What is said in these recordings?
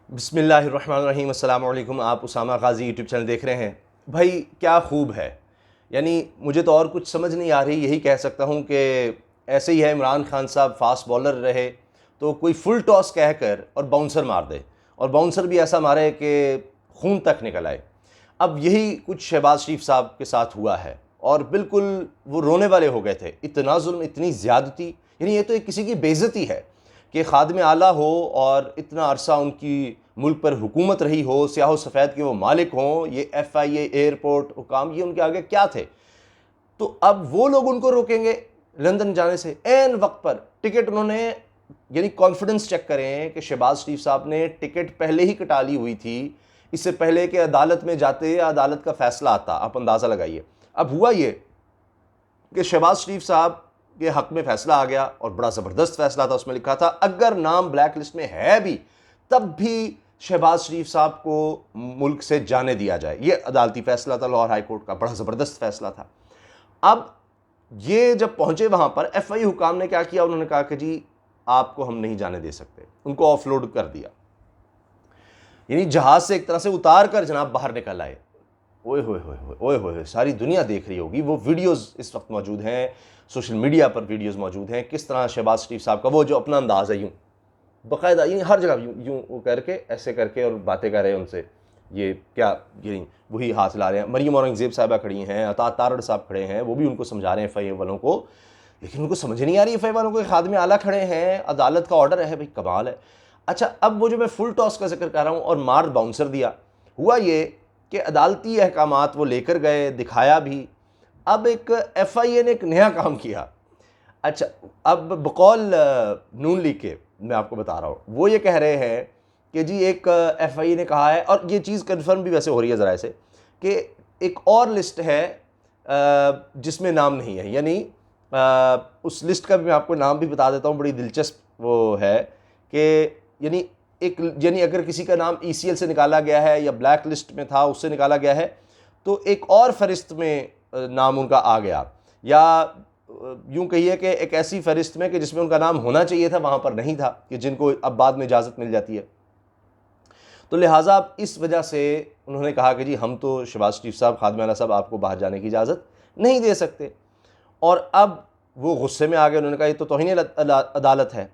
बिस्मिल्लाहिर्रहमानिर्रहीम। अस्सलाम वालेकुम। आप उसामा गाज़ी यूट्यूब चैनल देख रहे हैं। भाई क्या खूब है, यानी मुझे तो और कुछ समझ नहीं आ रही। यही कह सकता हूँ कि ऐसे ही है, इमरान खान साहब फास्ट बॉलर रहे तो कोई फुल टॉस कह कर और बाउंसर मार दे, और बाउंसर भी ऐसा मारे कि खून तक निकल आए। अब यही कुछ शहबाज शरीफ साहब के साथ हुआ है और बिल्कुल वो रोने वाले हो गए थे। इतना जुल्म, इतनी ज़्यादती, यानी ये तो एक किसी की बेइज्जती है कि खादिम आला हो और इतना अरसा उनकी मुल्क पर हुकूमत रही हो, स्याह सफ़ेद के वो मालिक हों, ये FIA एयरपोर्ट हुकाम, ये उनके आगे क्या थे। तो अब वो लोग उनको रोकेंगे लंदन जाने से। एन वक्त पर टिकट उन्होंने, यानी कॉन्फिडेंस चेक करें कि शहबाज शरीफ साहब ने टिकट पहले ही कटा ली हुई थी, इससे पहले कि अदालत में जाते या अदालत का फैसला आता। आप अंदाज़ा लगाइए। अब हुआ ये कि शहबाज शरीफ साहब के हक में फैसला आ गया और बड़ा ज़बरदस्त फैसला था। उसमें लिखा था अगर नाम ब्लैक लिस्ट में है भी तब भी शहबाज शरीफ साहब को मुल्क से जाने दिया जाए। यह अदालती फैसला था लाहौर हाई कोर्ट का, बड़ा ज़बरदस्त फैसला था। अब ये जब पहुंचे वहां पर, FI हुकाम ने क्या किया, उन्होंने कहा कि जी आपको हम नहीं जाने दे सकते। उनको ऑफलोड कर दिया, यानी जहाज से एक तरह से उतार कर जनाब बाहर निकल आए। ओए होए होए होए ओए होए, सारी दुनिया देख रही होगी। वो वीडियोस इस वक्त मौजूद हैं, सोशल मीडिया पर वीडियोस मौजूद हैं, किस तरह शहबाज शरीफ साहब का वो जो अपना अंदाज़ है, यूँ बाकायदा यूँ हर जगह यूँ यूँ वो करके ऐसे करके और बातें कर रहे हैं उनसे। ये क्या, ये वही हाथ ला रहे हैं। मरीम औरंगज़ेब साहिबा खड़ी हैं, अता तारड़ साहब खड़े हैं, वो भी उनको समझा रहे हैं FI वालों को, लेकिन उनको समझ नहीं आ रही। FI वालों को खादिम आला खड़े हैं, अदालत का ऑर्डर है, भाई कमाल है। अच्छा, अब वो जो मैं फुल टॉस का जिक्र कर रहा हूँ और मार बाउंसर दिया, हुआ ये कि अदालती अहकामात वो लेकर गए, दिखाया भी। अब एक FIA ने एक नया काम किया। अच्छा, अब बकौल नून लीग के मैं आपको बता रहा हूँ, वो ये कह रहे हैं कि जी एक FIA ने कहा है, और ये चीज़ कन्फर्म भी वैसे हो रही है ज़रा से, कि एक और लिस्ट है जिसमें नाम नहीं है। यानी उस लिस्ट का भी मैं आपको नाम भी बता देता हूँ, बड़ी दिलचस्प वो है कि यानी यानी अगर किसी का नाम ECL से निकाला गया है या ब्लैक लिस्ट में था उससे निकाला गया है, तो एक और फहरिस्त में नाम उनका आ गया, या यूं कहिए कि एक ऐसी फहरिस्त में कि जिसमें उनका नाम होना चाहिए था वहां पर नहीं था, कि जिनको अब बाद में इजाज़त मिल जाती है। तो लिहाजा अब इस वजह से उन्होंने कहा कि जी हम तो शहबाज शरीफ साहब, खादिम आला साहब, आपको बाहर जाने की इजाज़त नहीं दे सकते। और अब वो गुस्से में आ गए। उन्होंने कहा ये तो तौहीन अदालत है।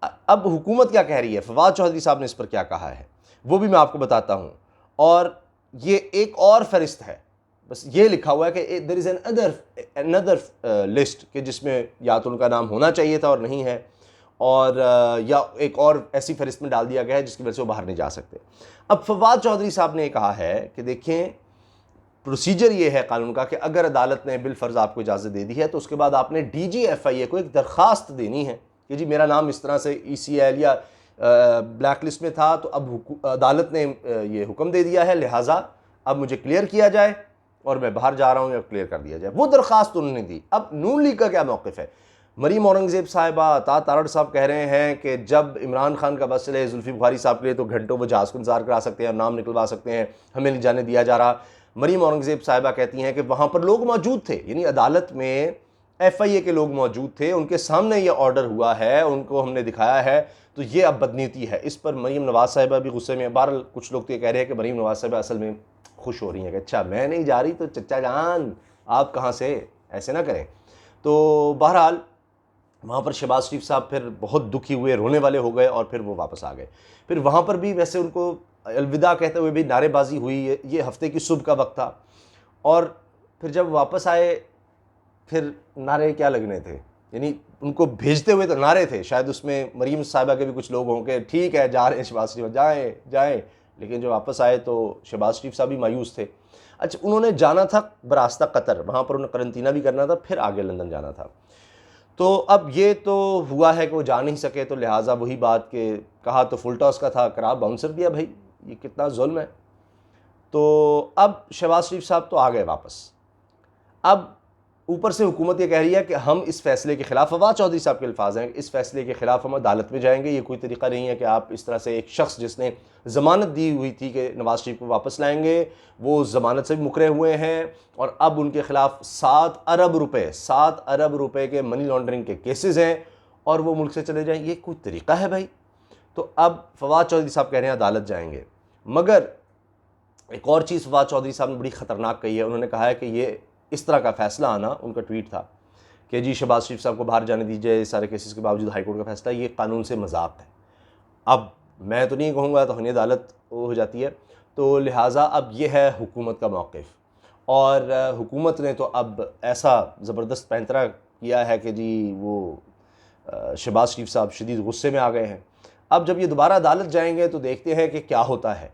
अब हुकूमत क्या कह रही है, फवाद चौधरी साहब ने इस पर क्या कहा है, वो भी मैं आपको बताता हूँ। और ये एक और फहरिस्त है, बस ये लिखा हुआ है कि देयर इज़ अनदर लिस्ट, कि जिसमें या तो उनका नाम होना चाहिए था और नहीं है, और या एक और ऐसी फहरिस्त में डाल दिया गया है जिसकी वजह से वो बाहर नहीं जा सकते। अब फवाद चौधरी साहब ने कहा है कि देखें, प्रोसीजर ये है कानून का कि अगर अदालत ने बिलफर्ज आपको इजाज़त दे दी है तो उसके बाद आपने DG FIA को एक दरख्वास्त देनी है कि जी मेरा नाम इस तरह से ECL या ब्लैक लिस्ट में था, तो अब अदालत ने ये हुक्म दे दिया है, लिहाजा अब मुझे क्लियर किया जाए और मैं बाहर जा रहा हूँ, या क्लियर कर दिया जाए। वो दरख्वास्त उन्होंने दी। अब नून लीग का क्या मौक़िफ़ है? मरीम औरंगज़ेब साहिबा, अता तारड़ साहब कह रहे हैं कि जब इमरान खान का बस चले जुल्फ़ी बुखारी साहब के लिए तो घंटों वो जहाज़ को इंतज़ार करा सकते हैं, नाम निकलवा सकते हैं, हमें नहीं जाने दिया जा रहा। मरीम औरंगज़ेब साहिबा कहती हैं कि वहाँ पर लोग मौजूद थे, यानी अदालत में FIA के लोग मौजूद थे, उनके सामने ये ऑर्डर हुआ है, उनको हमने दिखाया है, तो ये अब बदनीति है। इस पर मरीम नवाज़ साहिबा भी गुस्से में। बहरहाल कुछ लोग तो ये कह रहे हैं कि मरीम नवाज़ साहिबा असल में खुश हो रही हैं कि अच्छा मैं नहीं जा रही तो चचा जान आप कहाँ से, ऐसे ना करें। तो बहरहाल वहाँ पर शहबाज शरीफ साहब फिर बहुत दुखी हुए, रोने वाले हो गए, और फिर वो वापस आ गए। फिर वहाँ पर भी वैसे उनको अलविदा कहते हुए भी नारेबाजी हुई। ये हफ्ते की सुबह का वक्त था, और फिर जब वापस आए फिर नारे क्या लगने थे, यानी उनको भेजते हुए तो नारे थे, शायद उसमें मरीम साहिबा के भी कुछ लोग होंगे, ठीक है जा रहे हैं शहबाज शरीफ, जाएँ जाएँ, लेकिन जब वापस आए तो शहबाज शरीफ साहब भी मायूस थे। अच्छा, उन्होंने जाना था बरास्ता कतर, वहाँ पर उन्हें करंतना भी करना था, फिर आगे लंदन जाना था। तो अब ये तो हुआ है कि वो जा नहीं सके, तो लिहाजा वही बात कि कहा तो फुल टॉस का था, करार बाउंसर दिया। भाई ये कितना जुल्म है। तो अब शहबाज शरीफ साहब तो आ गए वापस। अब ऊपर से हुकूमत ये कह रही है कि हम इस फैसले के खिलाफ, फवाद चौधरी साहब के अल्फाज हैं, इस फैसले के खिलाफ हम अदालत में जाएंगे। ये कोई तरीका नहीं है कि आप इस तरह से एक शख्स जिसने ज़मानत दी हुई थी कि नवाज शरीफ को वापस लाएंगे, वो ज़मानत से भी मुकरे हुए हैं, और अब उनके खिलाफ 7 अरब रुपए के मनी लॉन्ड्रिंग के केसेस हैं, और वो मुल्क से चले जाएँ। ये कोई तरीका है भाई? तो अब फवाद चौधरी साहब कह रहे हैं अदालत जाएंगे, मगर एक और चीज़ फवाद चौधरी साहब ने बड़ी ख़तरनाक कही है। उन्होंने कहा है कि ये इस तरह का फ़ैसला आना, उनका ट्वीट था कि जी शहबाज शरीफ साहब को बाहर जाने दीजिए, सारे केसेस के बावजूद हाईकोर्ट का फ़ैसला, ये कानून से मजाक है। अब मैं तो नहीं कहूँगा, तो हनी अदालत हो जाती है, तो लिहाजा अब ये है हुकूमत का मौक़िफ़, और हुकूमत ने तो अब ऐसा ज़बरदस्त पैंतरा किया है कि जी वो शहबाज शरीफ साहब शदीद गुस्से में आ गए हैं। अब जब ये दोबारा अदालत जाएंगे तो देखते हैं कि क्या होता है।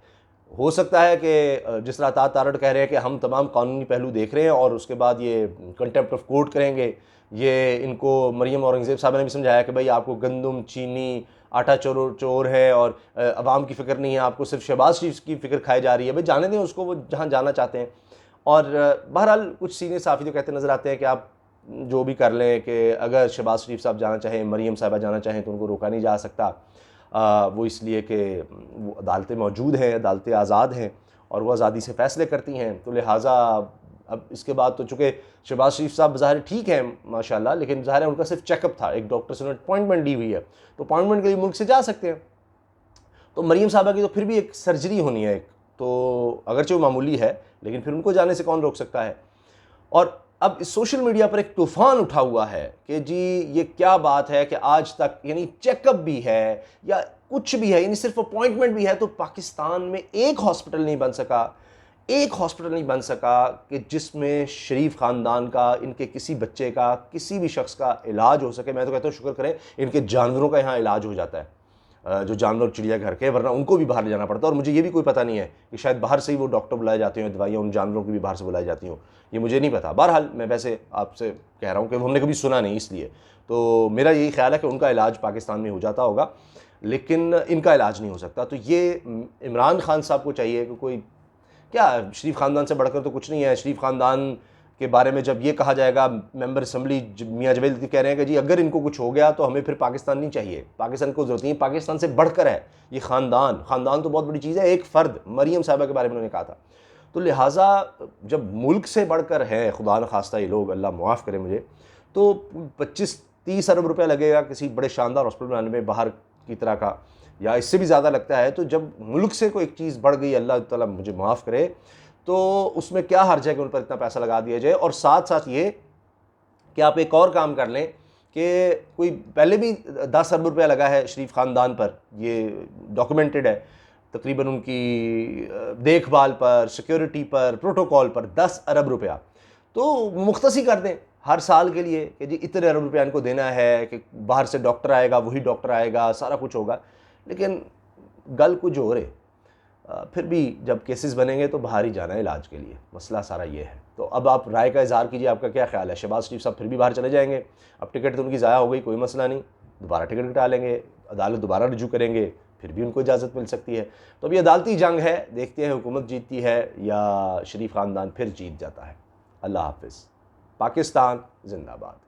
हो सकता है कि जिस तरह तारड़ कह रहे हैं कि हम तमाम कानूनी पहलू देख रहे हैं और उसके बाद ये कंटेम्प्ट ऑफ कोर्ट करेंगे। ये इनको मरियम औरंगज़ेब साहब ने भी समझाया कि भाई आपको गंदम, चीनी, आटा चोर है और अवाम की फ़िक्र नहीं है, आपको सिर्फ शहबाज शरीफ की फ़िक्र खाई जा रही है। भाई जाने दें उसको, वो जहाँ जाना चाहते हैं। और बहरहाल कुछ सीनियर सहाफ़ी तो कहते नज़र आते हैं कि आप जो भी कर लें, कि अगर शहबाज शरीफ साहब जाना चाहें, मरियम साहिबा जाना चाहें, तो उनको रोका नहीं जा सकता। वो इसलिए कि वो अदालतें मौजूद हैं, अदालतें आज़ाद हैं और वो आज़ादी से फ़ैसले करती हैं। तो लिहाजा अब इसके बाद तो चूँकि शहबाज शरीफ साहब ज़ाहिर ठीक है माशाल्लाह, लेकिन ज़ाहिर है उनका सिर्फ चेकअप था, एक डॉक्टर से उन्होंने अपॉइंटमेंट दी हुई है, तो अपॉइंटमेंट के लिए मुल्क से जा सकते हैं। तो मरियम साहबा की तो फिर भी एक सर्जरी होनी है एक, तो अगरचे वो मामूली है, लेकिन फिर उनको जाने से कौन रोक सकता है। और अब इस सोशल मीडिया पर एक तूफ़ान उठा हुआ है कि जी ये क्या बात है कि आज तक यानी चेकअप भी है या कुछ भी है, यानी सिर्फ अपॉइंटमेंट भी है, तो पाकिस्तान में एक हॉस्पिटल नहीं बन सका, एक हॉस्पिटल नहीं बन सका कि जिसमें शरीफ ख़ानदान का, इनके किसी बच्चे का, किसी भी शख्स का इलाज हो सके। मैं तो कहता हूँ शुक्र करें इनके जानवरों का यहाँ इलाज हो जाता है, जो जानवर चिड़ियाघर के, वरना उनको भी बाहर ले जाना पड़ता है। और मुझे ये भी कोई पता नहीं है कि शायद बाहर से ही वो डॉक्टर बुलाए जाते हैं, दवाइयाँ उन जानवरों की भी बाहर से बुलाई जाती हों, ये मुझे नहीं पता। बहरहाल मैं वैसे आपसे कह रहा हूँ कि हमने कभी सुना नहीं, इसलिए तो मेरा यही ख्याल है कि उनका इलाज पाकिस्तान में हो जाता होगा, लेकिन इनका इलाज नहीं हो सकता। तो ये इमरान खान साहब को चाहिए कि कोई, क्या शरीफ ख़ानदान से बढ़कर तो कुछ नहीं है। शरीफ ख़ानदान के बारे में जब ये कहा जाएगा, मेंबर असम्बली मियाँ जवेद कह रहे हैं कि जी अगर इनको कुछ हो गया तो हमें फिर पाकिस्तान नहीं चाहिए, पाकिस्तान को ज़रूरत नहीं है, पाकिस्तान से बढ़कर है ये ख़ानदान। ख़ानदान तो बहुत बड़ी चीज़ है, एक फ़र्द, मरियम साहिबा के बारे में उन्होंने कहा था। तो लिहाजा जब मुल्क से बढ़कर है, खुदा न खास्ता ये लोग, अल्लाह मुआफ़ करे मुझे, तो 25-30 अरब रुपया लगेगा किसी बड़े शानदार हॉस्पिटल बनाने में, बाहर की तरह का, या इससे भी ज़्यादा लगता है। तो जब मुल्क से कोई एक चीज़ बढ़ गई, अल्लाह ताला मुझे माफ़ करे, तो उसमें क्या हर्ज है कि उन पर इतना पैसा लगा दिया जाए। और साथ साथ ये कि आप एक और काम कर लें कि कोई पहले भी 10 अरब रुपया लगा है शरीफ ख़ानदान पर, ये डॉक्यूमेंटेड है, तकरीबन उनकी देखभाल पर, सिक्योरिटी पर, प्रोटोकॉल पर 10 अरब रुपया, तो मुख्तसी कर दें हर साल के लिए कि जी इतने अरब रुपया इनको देना है, कि बाहर से डॉक्टर आएगा, वही डॉक्टर आएगा, सारा कुछ होगा। लेकिन गल कुछ हो रहे, फिर भी जब केसेस बनेंगे तो बाहर ही जाना है इलाज के लिए, मसला सारा ये है। तो अब आप राय का इज़हार कीजिए, आपका क्या ख्याल है? शहबाज शरीफ साहब फिर भी बाहर चले जाएंगे, अब टिकट तो उनकी ज़ाया हो गई, कोई मसला नहीं, दोबारा टिकट कटा लेंगे, अदालत दोबारा रजू करेंगे, फिर भी उनको इजाज़त मिल सकती है। तो अभी अदालती जंग है, देखते हैं हुकूमत जीतती है या शरीफ ख़ानदान फिर जीत जाता है। अल्लाह हाफ़िज़। पाकिस्तान जिंदाबाद।